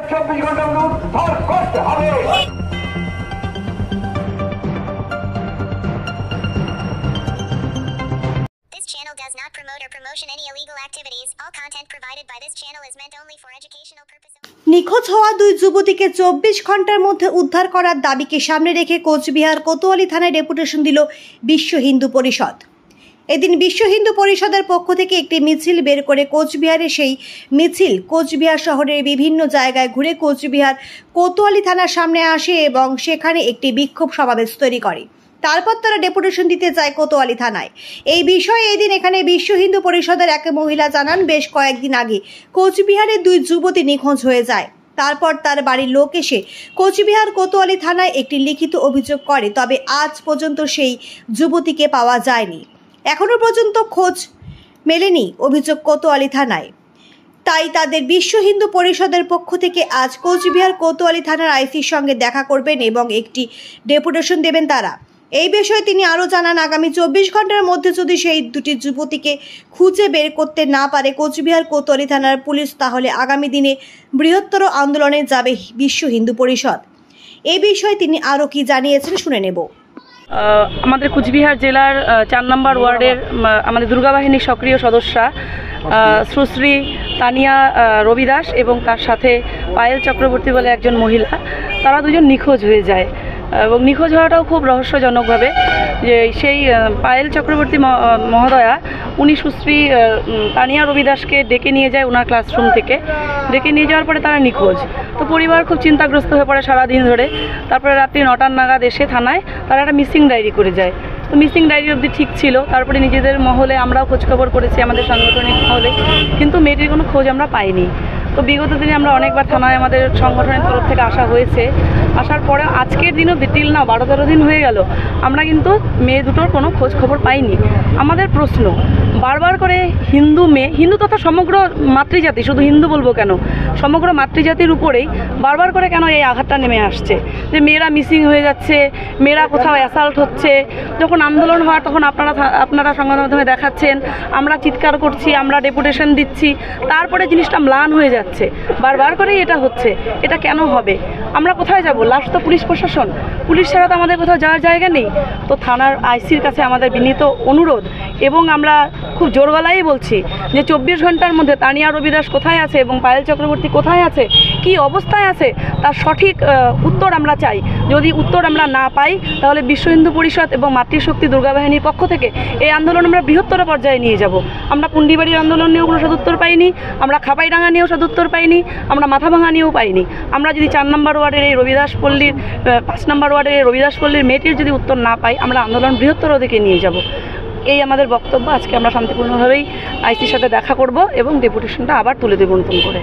24 ঘন্টার মধ্যে উদ্ধার করতে হবে। This channel does not promote or promotion any illegal activities. All content provided by this channel is meant only for educational purposes. নিখোঁজ হওয়া দুই যুবতীকে 24 ঘন্টার মধ্যে উদ্ধার করার দাবিকে সামনে রেখে কোচবিহার কোতোয়ালি থানায় ডেপুটেশন দিল বিশ্ব হিন্দু পরিষদ। এদিন বিশ্ব হিন্দু পরিষদের পক্ষ থেকে একটি মিছিল বের করে কোচবিহারে সেই মিছিল কোচবিহার শহরের বিভিন্ন জায়গায় ঘুরে কোচবিহার কোতোয়ালি থানার সামনে আসে এবং সেখানে একটি বিক্ষোভ সমাবেশ তৈরি করে। তারপর তারা ডেপুটেশন দিতে যায় কোতোয়ালি থানায়। এই বিষয়ে এদিন এখানে বিশ্ব হিন্দু পরিষদের এক মহিলা জানান, বেশ কয়েকদিন আগে কোচবিহারে দুই যুবতী নিখোঁজ হয়ে যায়। তারপর তার বাড়ির লোক এসে কোচবিহার কোতোয়ালি থানায় একটি লিখিত অভিযোগ করে, তবে আজ পর্যন্ত সেই যুবতীকে পাওয়া যায়নি। এখনো পর্যন্ত খোঁজ মেলেনি অভিযোগ কোতোয়ালি থানায়। তাই তাদের বিশ্ব হিন্দু পরিষদের পক্ষ থেকে আজ কোচবিহার কোতোয়ালি থানার আইসির সঙ্গে দেখা করবেন এবং একটি ডেপুটেশন দেবেন তারা। এই বিষয়ে তিনি আরও জানান, আগামী 24 ঘন্টার মধ্যে যদি সেই দুটি যুবতীকে খুঁজে বের করতে না পারে কোচবিহার কোতোয়ালি থানার পুলিশ, তাহলে আগামী দিনে বৃহত্তর আন্দোলনে যাবে বিশ্ব হিন্দু পরিষদ। এই বিষয়ে তিনি আরও কি জানিয়েছেন শুনে নেব। আমাদের কুচবিহার জেলার 4 নম্বর ওয়ার্ডের আমাদের দুর্গা বাহিনীর সক্রিয় সদস্যা সুশ্রী তানিয়া রবিদাস এবং তার সাথে পায়েল চক্রবর্তী বলে একজন মহিলা, তারা দুজন নিখোঁজ হয়ে যায় এবং নিখোঁজ হওয়াটাও খুব রহস্যজনকভাবে। যে সেই পায়েল চক্রবর্তী মহোদয়া উনি সুশ্রী তানিয়া রবিদাসকে ডেকে নিয়ে যায় ওনার ক্লাসরুম থেকে। ডেকে নিয়ে যাওয়ার পরে তারা নিখোঁজ। তো পরিবার খুব চিন্তাগ্রস্ত হয়ে পড়ে সারাদিন ধরে। তারপরে রাত্রি 9টার নাগাদ এসে থানায় তারা একটা মিসিং ডায়েরি করে যায়। তো মিসিং ডায়েরি অবধি ঠিক ছিল। তারপরে নিজেদের মহলে আমরাও খোঁজখবর করেছি, আমাদের সাংগঠনিক মহলে, কিন্তু মেয়েটির কোনো খোঁজ আমরা পাইনি। তো বিগত দিনে আমরা অনেকবার থানায় আমাদের সংগঠনের তরফ থেকে আসা হয়েছে। আসার পরে আজকের দিনও টিল না 12-13 দিন হয়ে গেল, আমরা কিন্তু মেয়ে দুটোর কোনো খোঁজ খবর পাইনি। আমাদের প্রশ্ন, বারবার করে হিন্দু মেয়ে, হিন্দু তথা সমগ্র মাতৃজাতি, শুধু হিন্দু বলবো কেন, সমগ্র মাতৃজাতির উপরেই বারবার করে কেন এই আঘাতটা নেমে আসছে যে মেয়েরা মিসিং হয়ে যাচ্ছে, মেয়েরা কোথাও অ্যাসাল্ট হচ্ছে। যখন আন্দোলন হয় তখন আপনারা সংবাদ মাধ্যমে দেখাচ্ছেন, আমরা চিৎকার করছি, আমরা ডেপুটেশন দিচ্ছি, তারপরে জিনিসটা ম্লান হয়ে যাচ্ছে। বারবার করেই এটা হচ্ছে, এটা কেন হবে? আমরা কোথায় যাব? লাস্ট তো পুলিশ প্রশাসন, পুলিশ ছাড়া তো আমাদের কোথাও যাওয়ার জায়গা নেই। তো থানার আইসির কাছে আমাদের বিনীত অনুরোধ এবং আমরা খুব জোর গলায় বলছি যে 24 ঘন্টার মধ্যে তানিয়া রবিদাস কোথায় আছে এবং পায়েল চক্রবর্তী কোথায় আছে, কি অবস্থায় আছে, তার সঠিক উত্তর আমরা চাই। যদি উত্তর আমরা না পাই তাহলে বিশ্ব হিন্দু পরিষদ এবং মাতৃশক্তি দুর্গা বাহিনীর পক্ষ থেকে এই আন্দোলন আমরা বৃহত্তর পর্যায়ে নিয়ে যাব। আমরা পুন্ডিবাড়ির আন্দোলন নিয়েও কোনো সদুত্তর পাইনি, আমরা খাপাইডাঙ্গা নিয়েও সদুত্তর পাইনি, আমরা মাথাভাঙা নিয়েও পাইনি। আমরা যদি 4 নম্বর ওয়ার্ডের এই রবিদাস পল্লীর 5 নম্বর ওয়ার্ডের এই রবিদাস পল্লীর মেয়েটির যদি উত্তর না পাই, আমরা আন্দোলন বৃহত্তর দিকে নিয়ে যাব। এই আমাদের বক্তব্য। আজকে আমরা শান্তিপূর্ণভাবেই আইসির সাথে দেখা করব এবং ডেপুটেশনটা আবার তুলে দেব নতুন করে।